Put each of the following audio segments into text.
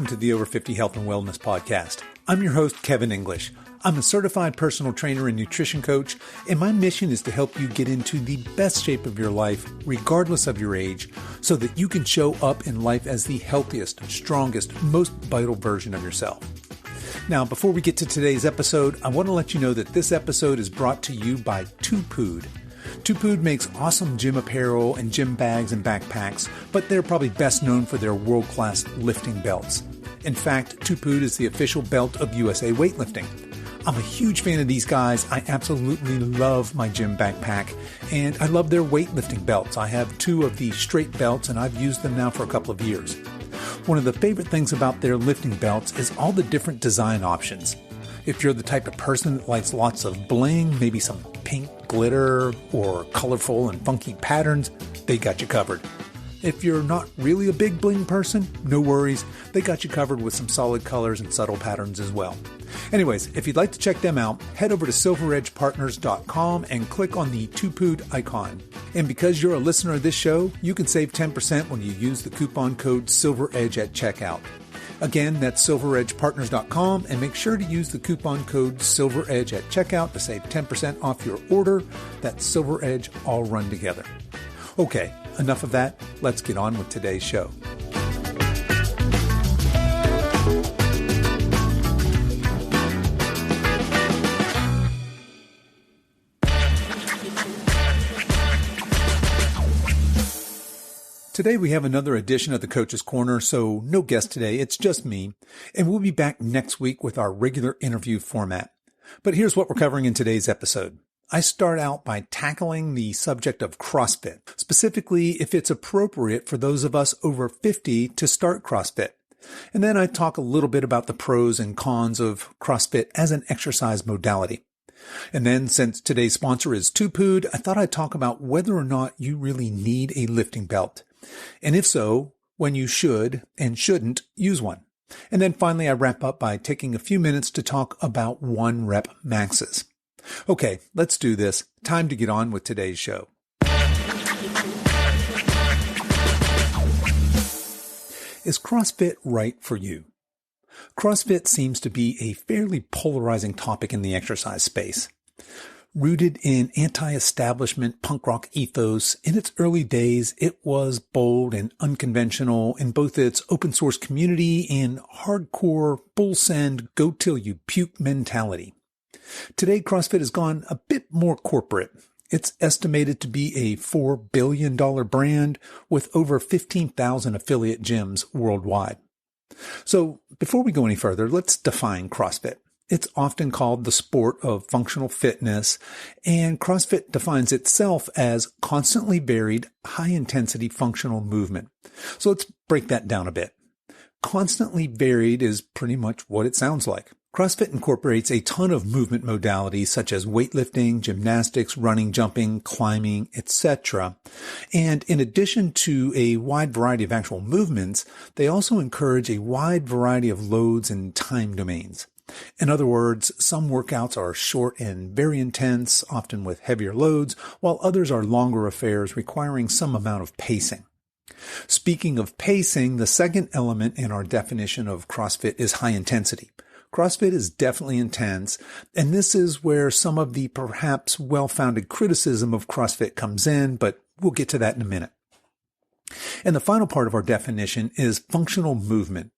welcome to the Over 50 Health and Wellness Podcast. I'm your host, Kevin English. I'm a certified personal trainer and nutrition coach, and my mission is to help you get into the best shape of your life, regardless of your age, so that you can show up in life as the healthiest, strongest, most vital version of yourself. Now, before we get to today's episode, I want to let you know that this episode is brought to you by Tupood. Tupood makes awesome gym apparel and gym bags and backpacks, but they're probably best known for their world-class lifting belts. In fact, Tupood is the official belt of USA Weightlifting. I'm a huge fan of these guys. I absolutely love my gym backpack, and I love their weightlifting belts. I have 2 of the straight belts, and I've used them now for a couple of years. One of the favorite things about their lifting belts is all the different design options. If you're the type of person that likes lots of bling, maybe some pink glitter or colorful and funky patterns, they got you covered. If you're not really a big bling person, no worries. They got you covered with some solid colors and subtle patterns as well. Anyways, if you'd like to check them out, head over to silveredgepartners.com and click on the Tupood icon. And because you're a listener of this show, you can save 10% when you use the coupon code SILVEREDGE at checkout. Again, that's silveredgepartners.com, and make sure to use the coupon code SILVEREDGE at checkout to save 10% off your order. That's SilverEdge all run together. Okay, enough of that. Let's get on with today's show. Today we have another edition of the Coach's Corner, so no guest today, it's just me, and we'll be back next week with our regular interview format. But here's what we're covering in today's episode. I start out by tackling the subject of CrossFit, specifically if it's appropriate for those of us over 50 to start CrossFit. And then I talk a little bit about the pros and cons of CrossFit as an exercise modality. And then, since today's sponsor is Tupood, I thought I'd talk about whether or not you really need a lifting belt. And if so, when you should and shouldn't use one. And then finally, I wrap up by taking a few minutes to talk about 1-rep maxes. Okay, let's do this. Time to get on with today's show. Is CrossFit right for you? CrossFit seems to be a fairly polarizing topic in the exercise space. Rooted in anti-establishment punk rock ethos, in its early days, it was bold and unconventional in both its open source community and hardcore bull send, go till you puke mentality. Today, CrossFit has gone a bit more corporate. It's estimated to be a $4 billion brand with over 15,000 affiliate gyms worldwide. So before we go any further, let's define CrossFit. It's often called the sport of functional fitness, and CrossFit defines itself as constantly varied, high-intensity functional movement. So let's break that down a bit. Constantly varied is pretty much what it sounds like. CrossFit incorporates a ton of movement modalities such as weightlifting, gymnastics, running, jumping, climbing, etc. And in addition to a wide variety of actual movements, they also encourage a wide variety of loads and time domains. In other words, some workouts are short and very intense, often with heavier loads, while others are longer affairs requiring some amount of pacing. Speaking of pacing, the second element in our definition of CrossFit is high intensity. CrossFit is definitely intense, and this is where some of the perhaps well-founded criticism of CrossFit comes in, but we'll get to that in a minute. And the final part of our definition is functional movement.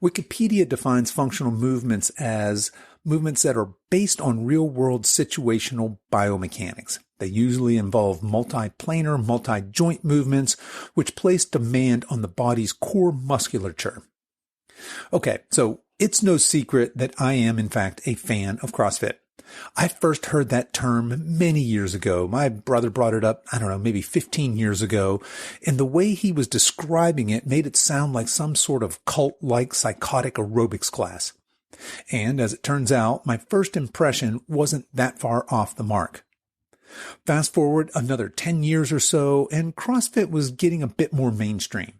Wikipedia defines functional movements as movements that are based on real-world situational biomechanics. They usually involve multi-planar, multi-joint movements, which place demand on the body's core musculature. Okay, so it's no secret that I am, in fact, a fan of CrossFit. I first heard that term many years ago. My brother brought it up, maybe 15 years ago, and the way he was describing it made it sound like some sort of cult-like psychotic aerobics class. And as it turns out, my first impression wasn't that far off the mark. Fast forward another 10 years or so, and CrossFit was getting a bit more mainstream.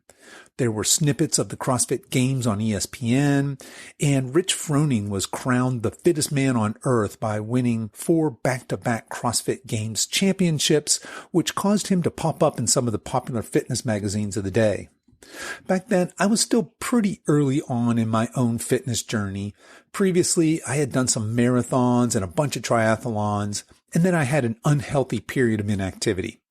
There were snippets of the CrossFit Games on ESPN, and Rich Froning was crowned the fittest man on earth by winning 4 back-to-back CrossFit Games championships, which caused him to pop up in some of the popular fitness magazines of the day. Back then, I was still pretty early on in my own fitness journey. Previously, I had done some marathons and a bunch of triathlons, and then I had an unhealthy period of inactivity.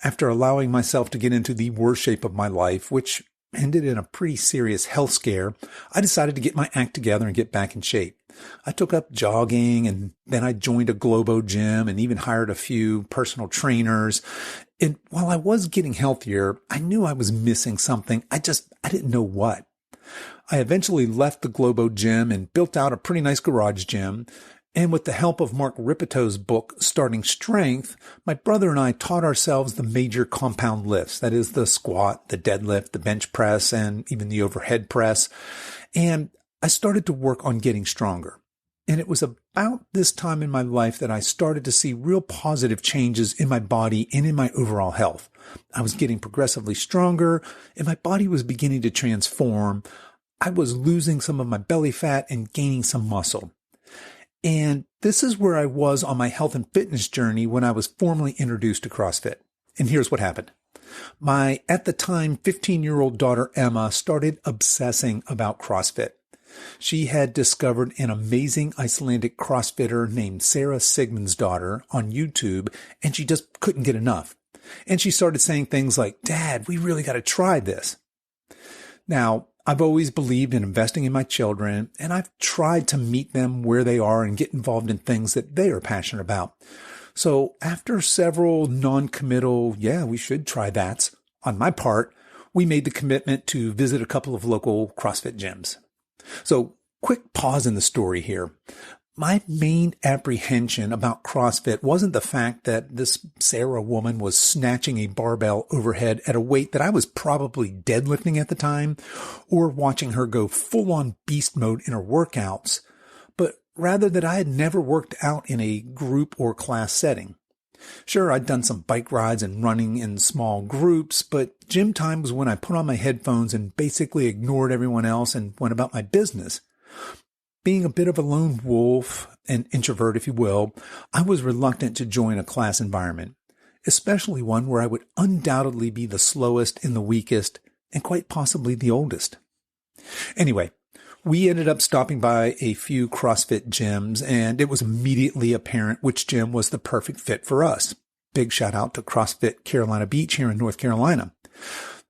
After allowing myself to get into the worst shape of my life, which ended in a pretty serious health scare, I decided to get my act together and get back in shape. I took up jogging, and then I joined a Globo gym and even hired a few personal trainers. And while I was getting healthier, I knew I was missing something. I didn't know what. I eventually left the Globo gym and built out a pretty nice garage gym. And with the help of Mark Ripeto's book, Starting Strength, my brother and I taught ourselves the major compound lifts. That is the squat, the deadlift, the bench press, and even the overhead press. And I started to work on getting stronger. And it was about this time in my life that I started to see real positive changes in my body and in my overall health. I was getting progressively stronger, and my body was beginning to transform. I was losing some of my belly fat and gaining some muscle. And this is where I was on my health and fitness journey when I was formally introduced to CrossFit. And here's what happened. My, at the time, 15-year-old daughter, Emma, started obsessing about CrossFit. She had discovered an amazing Icelandic CrossFitter named Sarah Sigmundsdóttir on YouTube, and she just couldn't get enough. And she started saying things like, "Dad, we really got to try this." Now, I've always believed in investing in my children, and I've tried to meet them where they are and get involved in things that they are passionate about. So after several non-committal, we should try that's on my part, we made the commitment to visit a couple of local CrossFit gyms. So quick pause in the story here. My main apprehension about CrossFit wasn't the fact that this Sarah woman was snatching a barbell overhead at a weight that I was probably deadlifting at the time, or watching her go full-on beast mode in her workouts, but rather that I had never worked out in a group or class setting. Sure, I'd done some bike rides and running in small groups, but gym time was when I put on my headphones and basically ignored everyone else and went about my business. Being a bit of a lone wolf, an introvert, if you will, I was reluctant to join a class environment, especially one where I would undoubtedly be the slowest and the weakest, and quite possibly the oldest. Anyway, we ended up stopping by a few CrossFit gyms, and it was immediately apparent which gym was the perfect fit for us. Big shout out to CrossFit Carolina Beach here in North Carolina.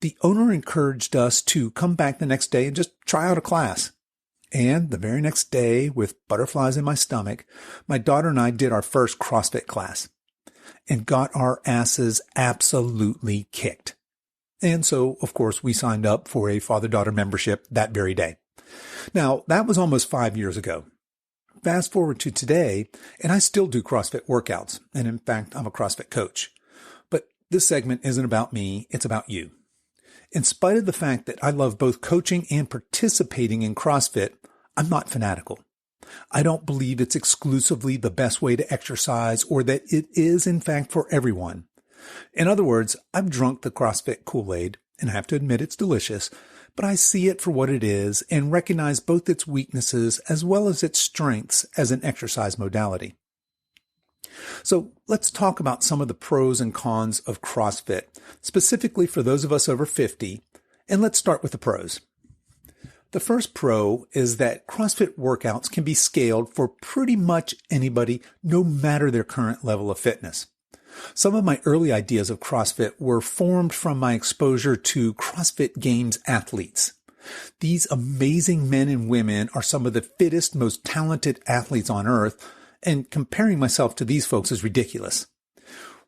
The owner encouraged us to come back the next day and just try out a class. And the very next day, with butterflies in my stomach, my daughter and I did our first CrossFit class and got our asses absolutely kicked. And so, of course, we signed up for a father-daughter membership that very day. Now, that was almost 5 years ago. Fast forward to today, and I still do CrossFit workouts. And in fact, I'm a CrossFit coach. But this segment isn't about me, it's about you. In spite of the fact that I love both coaching and participating in CrossFit, I'm not fanatical. I don't believe it's exclusively the best way to exercise or that it is, in fact, for everyone. In other words, I've drunk the CrossFit Kool-Aid, and I have to admit it's delicious, but I see it for what it is and recognize both its weaknesses as well as its strengths as an exercise modality. So let's talk about some of the pros and cons of CrossFit, specifically for those of us over 50, and let's start with the pros. The first pro is that CrossFit workouts can be scaled for pretty much anybody, no matter their current level of fitness. Some of my early ideas of CrossFit were formed from my exposure to CrossFit Games athletes. These amazing men and women are some of the fittest, most talented athletes on earth, and comparing myself to these folks is ridiculous.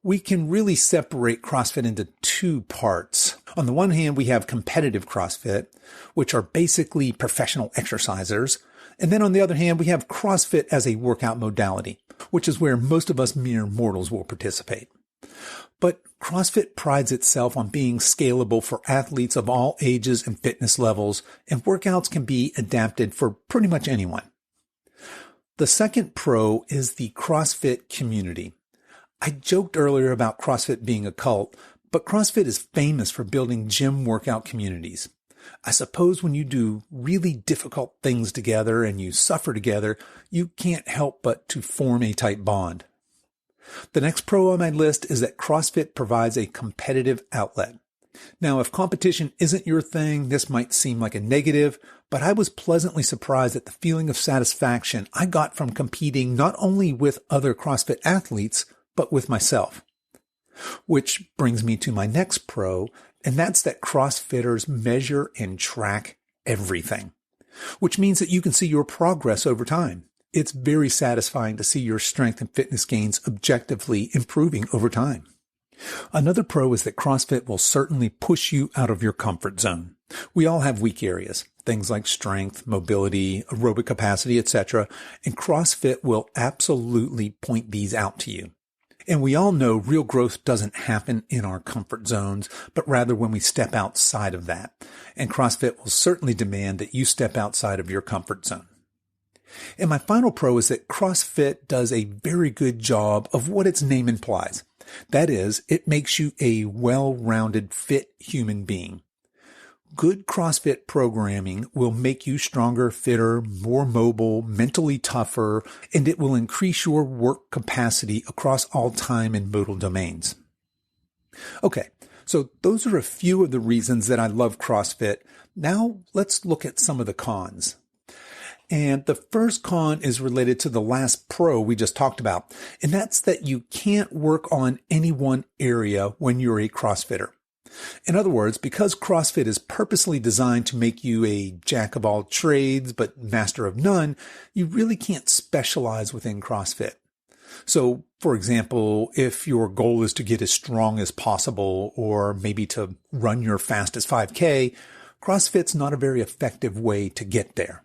We can really separate CrossFit into two parts. On the one hand, we have competitive CrossFit, which are basically professional exercisers. And then on the other hand, we have CrossFit as a workout modality, which is where most of us mere mortals will participate. But CrossFit prides itself on being scalable for athletes of all ages and fitness levels, and workouts can be adapted for pretty much anyone. The second pro is the CrossFit community. I joked earlier about CrossFit being a cult, but CrossFit is famous for building gym workout communities. I suppose when you do really difficult things together and you suffer together, you can't help but to form a tight bond. The next pro on my list is that CrossFit provides a competitive outlet. Now, if competition isn't your thing, this might seem like a negative, but I was pleasantly surprised at the feeling of satisfaction I got from competing not only with other CrossFit athletes, but with myself. Which brings me to my next pro, and that's that CrossFitters measure and track everything, which means that you can see your progress over time. It's very satisfying to see your strength and fitness gains objectively improving over time. Another pro is that CrossFit will certainly push you out of your comfort zone. We all have weak areas, things like strength, mobility, aerobic capacity, etc., and CrossFit will absolutely point these out to you. And we all know real growth doesn't happen in our comfort zones, but rather when we step outside of that. And CrossFit will certainly demand that you step outside of your comfort zone. And my final pro is that CrossFit does a very good job of what its name implies. That is, it makes you a well-rounded, fit human being. Good CrossFit programming will make you stronger, fitter, more mobile, mentally tougher, and it will increase your work capacity across all time and modal domains. Okay, so those are a few of the reasons that I love CrossFit. Now let's look at some of the cons. And the first con is related to the last pro we just talked about, and that's that you can't work on any one area when you're a CrossFitter. In other words, because CrossFit is purposely designed to make you a jack of all trades but master of none, you really can't specialize within CrossFit. So, for example, if your goal is to get as strong as possible or maybe to run your fastest 5K, CrossFit's not a very effective way to get there.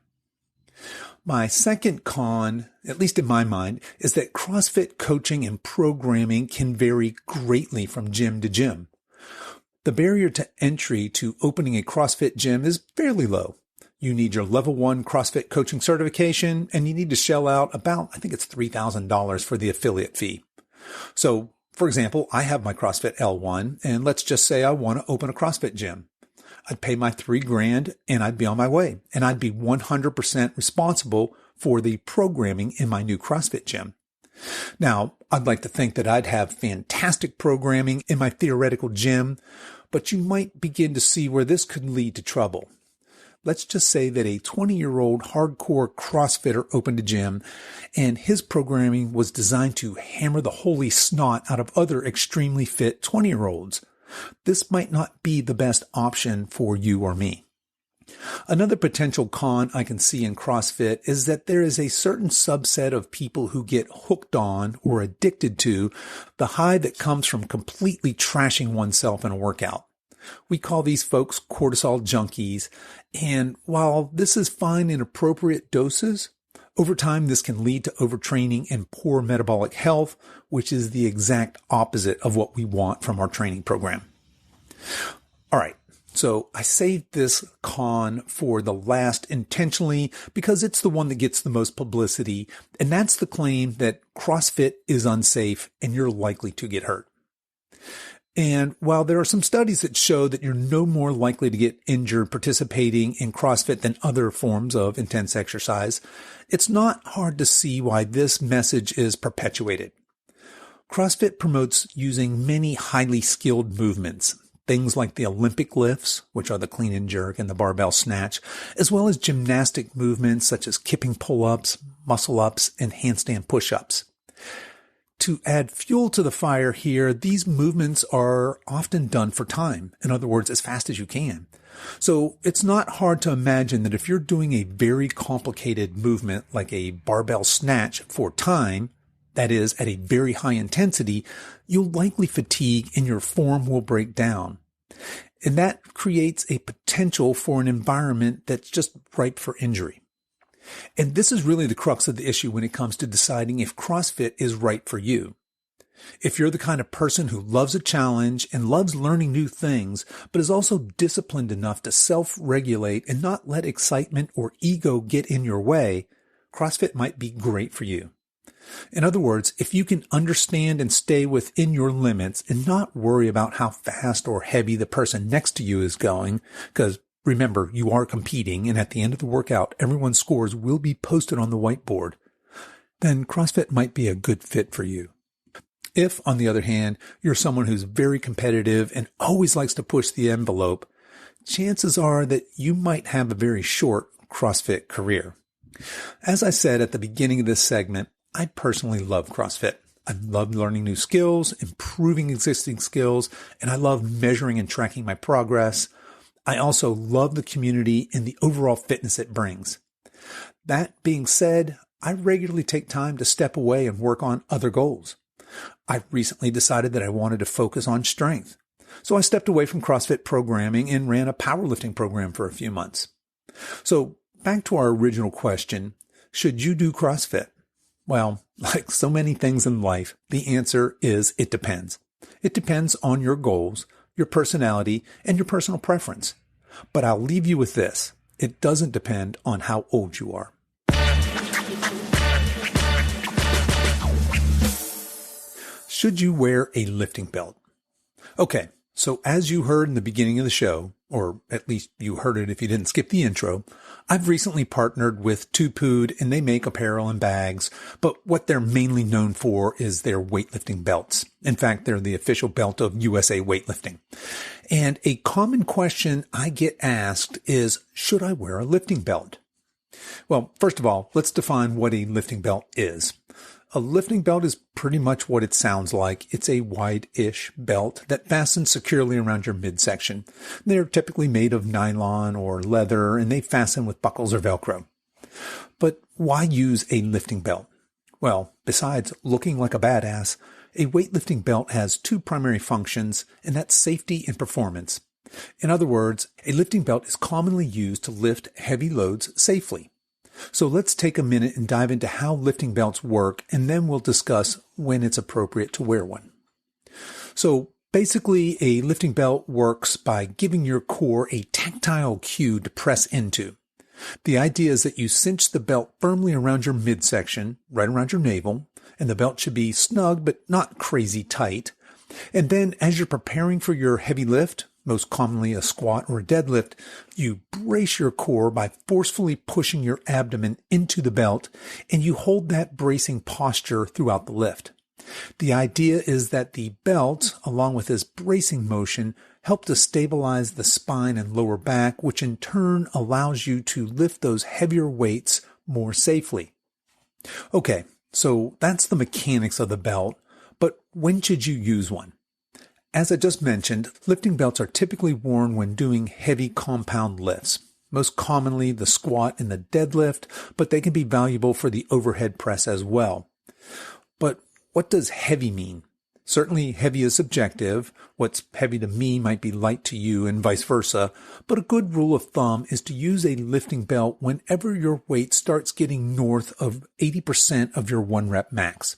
My second con, at least in my mind, is that CrossFit coaching and programming can vary greatly from gym to gym. The barrier to entry to opening a CrossFit gym is fairly low. You need your level 1 CrossFit coaching certification, and you need to shell out about, I think it's $3,000 for the affiliate fee. So, for example, I have my CrossFit L1, and let's just say I want to open a CrossFit gym. I'd pay my $3,000 and I'd be on my way, and I'd be 100% responsible for the programming in my new CrossFit gym. Now, I'd like to think that I'd have fantastic programming in my theoretical gym, but you might begin to see where this could lead to trouble. Let's just say that a 20-year-old hardcore CrossFitter opened a gym, and his programming was designed to hammer the holy snot out of other extremely fit 20-year-olds. This might not be the best option for you or me. Another potential con I can see in CrossFit is that there is a certain subset of people who get hooked on or addicted to the high that comes from completely trashing oneself in a workout. We call these folks cortisol junkies, and while this is fine in appropriate doses, over time this can lead to overtraining and poor metabolic health, which is the exact opposite of what we want from our training program. All right, so I saved this con for the last intentionally because it's the one that gets the most publicity, and that's the claim that CrossFit is unsafe and you're likely to get hurt. And while there are some studies that show that you're no more likely to get injured participating in CrossFit than other forms of intense exercise, it's not hard to see why this message is perpetuated. CrossFit promotes using many highly skilled movements, things like the Olympic lifts, which are the clean and jerk and the barbell snatch, as well as gymnastic movements such as kipping pull-ups, muscle-ups, and handstand push-ups. To add fuel to the fire here, these movements are often done for time. In other words, as fast as you can. So it's not hard to imagine that if you're doing a very complicated movement like a barbell snatch for time, that is at a very high intensity, you'll likely fatigue and your form will break down. And that creates a potential for an environment that's just ripe for injury. And this is really the crux of the issue when it comes to deciding if CrossFit is right for you. If you're the kind of person who loves a challenge and loves learning new things, but is also disciplined enough to self-regulate and not let excitement or ego get in your way, CrossFit might be great for you. In other words, if you can understand and stay within your limits and not worry about how fast or heavy the person next to you is going, because remember, you are competing, and at the end of the workout, everyone's scores will be posted on the whiteboard, then CrossFit might be a good fit for you. If, on the other hand, you're someone who's very competitive and always likes to push the envelope, chances are that you might have a very short CrossFit career. As I said at the beginning of this segment, I personally love CrossFit. I love learning new skills, improving existing skills, and I love measuring and tracking my progress. I also love the community and the overall fitness it brings. That being said, I regularly take time to step away and work on other goals. I recently decided that I wanted to focus on strength. So I stepped away from CrossFit programming and ran a powerlifting program for a few months. So back to our original question, should you do CrossFit? Well, like so many things in life, the answer is it depends. It depends on your goals, your personality, and your personal preference. But I'll leave you with this. It doesn't depend on how old you are. Should you wear a lifting belt? Okay, so as you heard in the beginning of the show, or at least you heard it if you didn't skip the intro, I've recently partnered with Tupood and they make apparel and bags, but what they're mainly known for is their weightlifting belts. In fact, they're the official belt of USA Weightlifting. And a common question I get asked is, should I wear a lifting belt? Well, first of all, let's define what a lifting belt is. A lifting belt is pretty much what it sounds like. It's a wide-ish belt that fastens securely around your midsection. They're typically made of nylon or leather, and they fasten with buckles or Velcro. But why use a lifting belt? Well, besides looking like a badass, a weightlifting belt has two primary functions, and that's safety and performance. In other words, a lifting belt is commonly used to lift heavy loads safely. So let's take a minute and dive into how lifting belts work, and then we'll discuss when it's appropriate to wear one. So basically, a lifting belt works by giving your core a tactile cue to press into. The idea is that you cinch the belt firmly around your midsection, right around your navel, and the belt should be snug but not crazy tight. And then as you're preparing for your heavy lift, most commonly a squat or a deadlift, you brace your core by forcefully pushing your abdomen into the belt, and you hold that bracing posture throughout the lift. The idea is that the belt, along with this bracing motion, help to stabilize the spine and lower back, which in turn allows you to lift those heavier weights more safely. Okay, so that's the mechanics of the belt, but when should you use one? As I just mentioned, lifting belts are typically worn when doing heavy compound lifts, most commonly the squat and the deadlift, but they can be valuable for the overhead press as well. But what does heavy mean? Certainly heavy is subjective. What's heavy to me might be light to you and vice versa, but a good rule of thumb is to use a lifting belt whenever your weight starts getting north of 80% of your 1 rep max.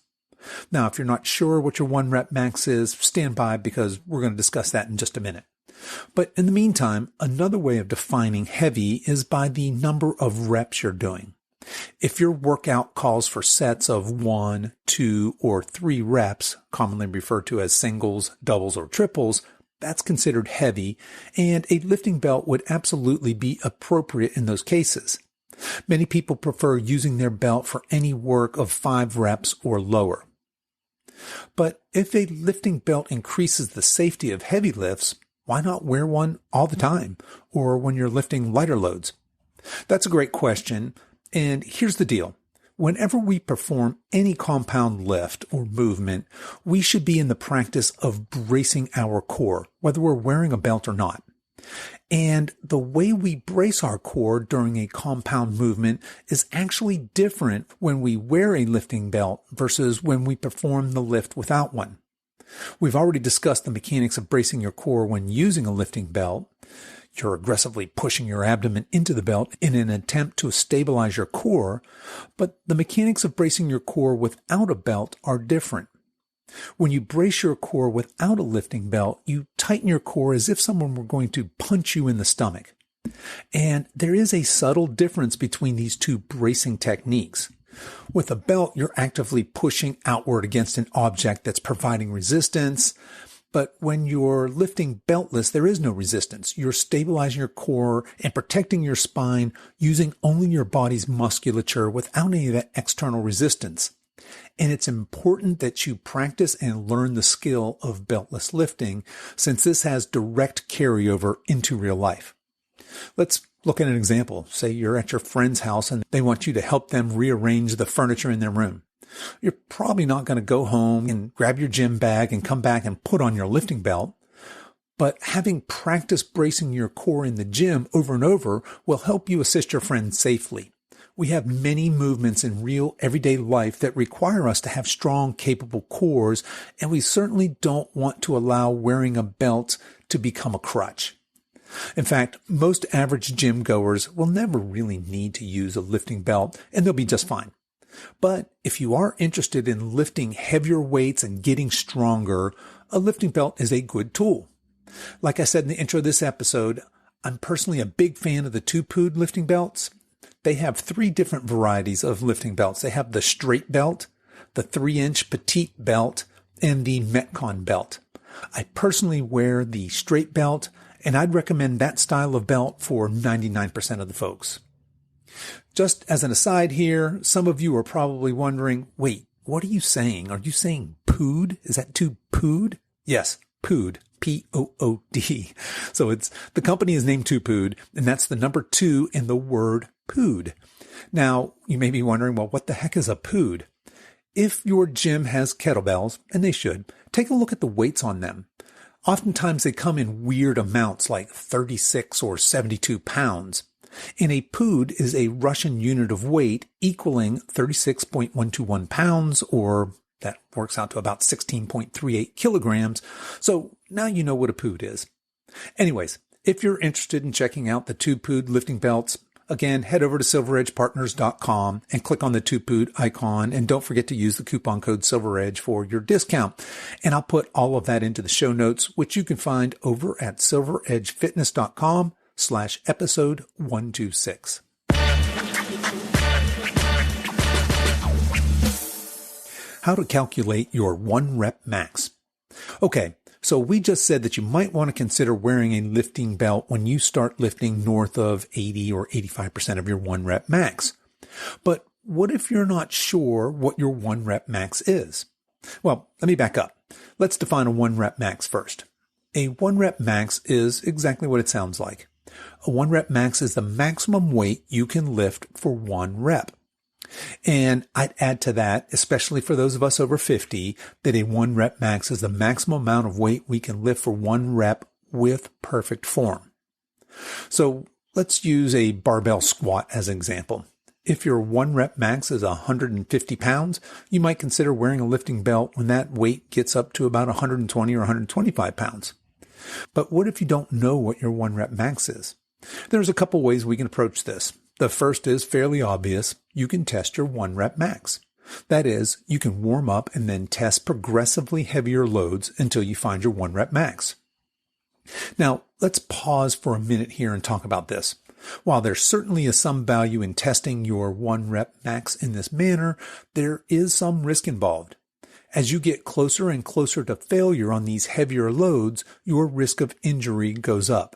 Now, if you're not sure what your 1 rep max is, stand by because we're going to discuss that in just a minute. But in the meantime, another way of defining heavy is by the number of reps you're doing. If your workout calls for sets of 1, 2, or 3 reps, commonly referred to as singles, doubles, or triples, that's considered heavy, and a lifting belt would absolutely be appropriate in those cases. Many people prefer using their belt for any work of 5 reps or lower. But if a lifting belt increases the safety of heavy lifts, why not wear one all the time or when you're lifting lighter loads? That's a great question, and here's the deal. Whenever we perform any compound lift or movement, we should be in the practice of bracing our core, whether we're wearing a belt or not. And the way we brace our core during a compound movement is actually different when we wear a lifting belt versus when we perform the lift without one. We've already discussed the mechanics of bracing your core when using a lifting belt. You're aggressively pushing your abdomen into the belt in an attempt to stabilize your core, but the mechanics of bracing your core without a belt are different. When you brace your core without a lifting belt, you tighten your core as if someone were going to punch you in the stomach. And there is a subtle difference between these two bracing techniques. With a belt, you're actively pushing outward against an object that's providing resistance. But when you're lifting beltless, there is no resistance. You're stabilizing your core and protecting your spine using only your body's musculature without any of that external resistance. And it's important that you practice and learn the skill of beltless lifting, since this has direct carryover into real life. Let's look at an example. Say you're at your friend's house and they want you to help them rearrange the furniture in their room. You're probably not going to go home and grab your gym bag and come back and put on your lifting belt. But having practiced bracing your core in the gym over and over will help you assist your friend safely. We have many movements in real everyday life that require us to have strong, capable cores, and we certainly don't want to allow wearing a belt to become a crutch. In fact, most average gym goers will never really need to use a lifting belt, and they'll be just fine. But if you are interested in lifting heavier weights and getting stronger, a lifting belt is a good tool. Like I said in the intro of this episode, I'm personally a big fan of the two-pood lifting belts. They have 3 different varieties of lifting belts. They have the straight belt, the 3-inch petite belt, and the Metcon belt. I personally wear the straight belt, and I'd recommend that style of belt for 99% of the folks. Just as an aside here, some of you are probably wondering, wait, what are you saying? Are you saying pood? Is that two pood? Yes, pood. P-O-O-D. So the company is named Two Pood, and that's the number 2 in the word pood. Now, you may be wondering, well, what the heck is a pood? If your gym has kettlebells, and they should, take a look at the weights on them. Oftentimes they come in weird amounts like 36 or 72 pounds. And a pood is a Russian unit of weight equaling 36.121 pounds, or that works out to about 16.38 kilograms. So now you know what a pood is. Anyways, if you're interested in checking out the Two Pood lifting belts, again, head over to silveredgepartners.com and click on the Two Pood icon. And don't forget to use the coupon code SilverEdge for your discount. And I'll put all of that into the show notes, which you can find over at silveredgefitness.com/episode 126. How to calculate your 1 rep max. Okay, so we just said that you might want to consider wearing a lifting belt when you start lifting north of 80 or 85% of your 1 rep max. But what if you're not sure what your 1 rep max is? Well, let me back up. Let's define a 1 rep max first. A 1 rep max is exactly what it sounds like. A 1 rep max is the maximum weight you can lift for 1 rep. And I'd add to that, especially for those of us over 50, that a 1 rep max is the maximum amount of weight we can lift for 1 rep with perfect form. So let's use a barbell squat as an example. If your 1 rep max is 150 pounds, you might consider wearing a lifting belt when that weight gets up to about 120 or 125 pounds. But what if you don't know what your 1 rep max is? There's a couple ways we can approach this. The first is fairly obvious. You can test your 1 rep max. That is, you can warm up and then test progressively heavier loads until you find your 1 rep max. Now, let's pause for a minute here and talk about this. While there certainly is some value in testing your 1 rep max in this manner, there is some risk involved. As you get closer and closer to failure on these heavier loads, your risk of injury goes up.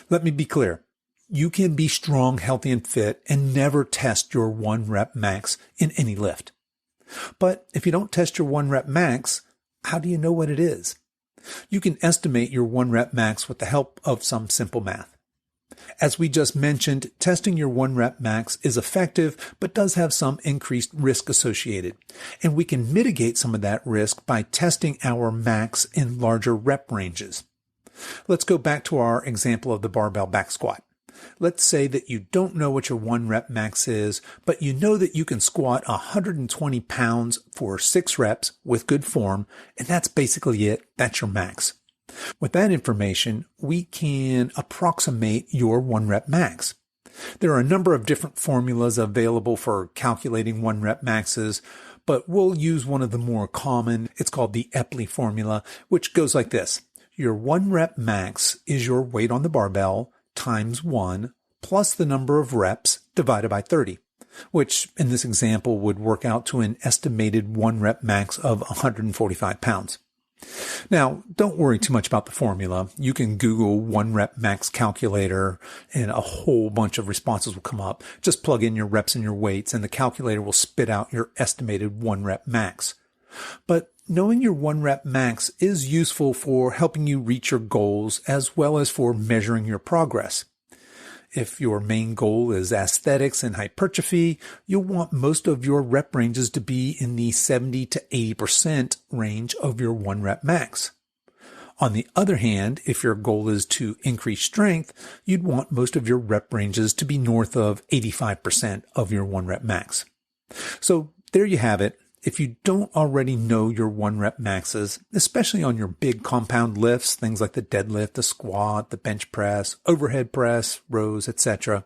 Let me be clear. You can be strong, healthy, and fit and never test your 1 rep max in any lift. But if you don't test your 1 rep max, how do you know what it is? You can estimate your 1 rep max with the help of some simple math. As we just mentioned, testing your 1 rep max is effective, but does have some increased risk associated. And we can mitigate some of that risk by testing our max in larger rep ranges. Let's go back to our example of the barbell back squat. Let's say that you don't know what your 1 rep max is, but you know that you can squat 120 pounds for 6 reps with good form, and that's basically it. That's your max. With that information, we can approximate your 1 rep max. There are a number of different formulas available for calculating 1 rep maxes, but we'll use one of the more common. It's called the Epley formula, which goes like this. Your 1 rep max is your weight on the barbell times 1 plus the number of reps divided by 30, which in this example would work out to an estimated 1 rep max of 145 pounds. Now, don't worry too much about the formula. You can Google 1-rep max calculator and a whole bunch of responses will come up. Just plug in your reps and your weights and the calculator will spit out your estimated 1-rep max. But knowing your 1-rep max is useful for helping you reach your goals as well as for measuring your progress. If your main goal is aesthetics and hypertrophy, you'll want most of your rep ranges to be in the 70 to 80% range of your 1-rep max. On the other hand, if your goal is to increase strength, you'd want most of your rep ranges to be north of 85% of your 1-rep max. So there you have it. If you don't already know your 1-rep maxes, especially on your big compound lifts, things like the deadlift, the squat, the bench press, overhead press, rows, etc.,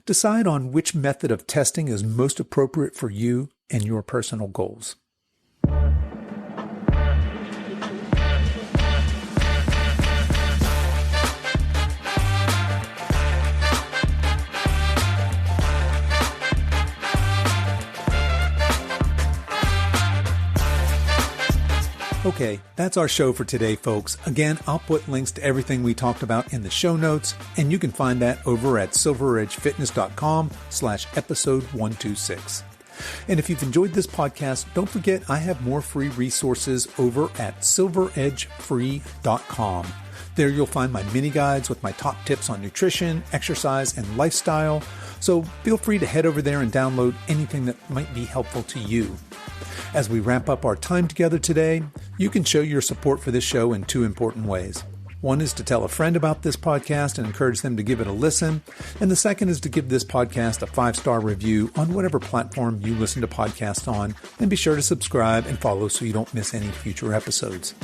decide on which method of testing is most appropriate for you and your personal goals. Okay, that's our show for today, folks. Again, I'll put links to everything we talked about in the show notes, and you can find that over at silveredgefitness.com/episode 126. And if you've enjoyed this podcast, don't forget I have more free resources over at silveredgefree.com. There you'll find my mini guides with my top tips on nutrition, exercise, and lifestyle. So feel free to head over there and download anything that might be helpful to you. As we wrap up our time together today, you can show your support for this show in two important ways. One is to tell a friend about this podcast and encourage them to give it a listen. And the second is to give this podcast a 5-star review on whatever platform you listen to podcasts on. And be sure to subscribe and follow so you don't miss any future episodes.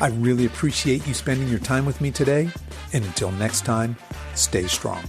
I really appreciate you spending your time with me today. And until next time, stay strong.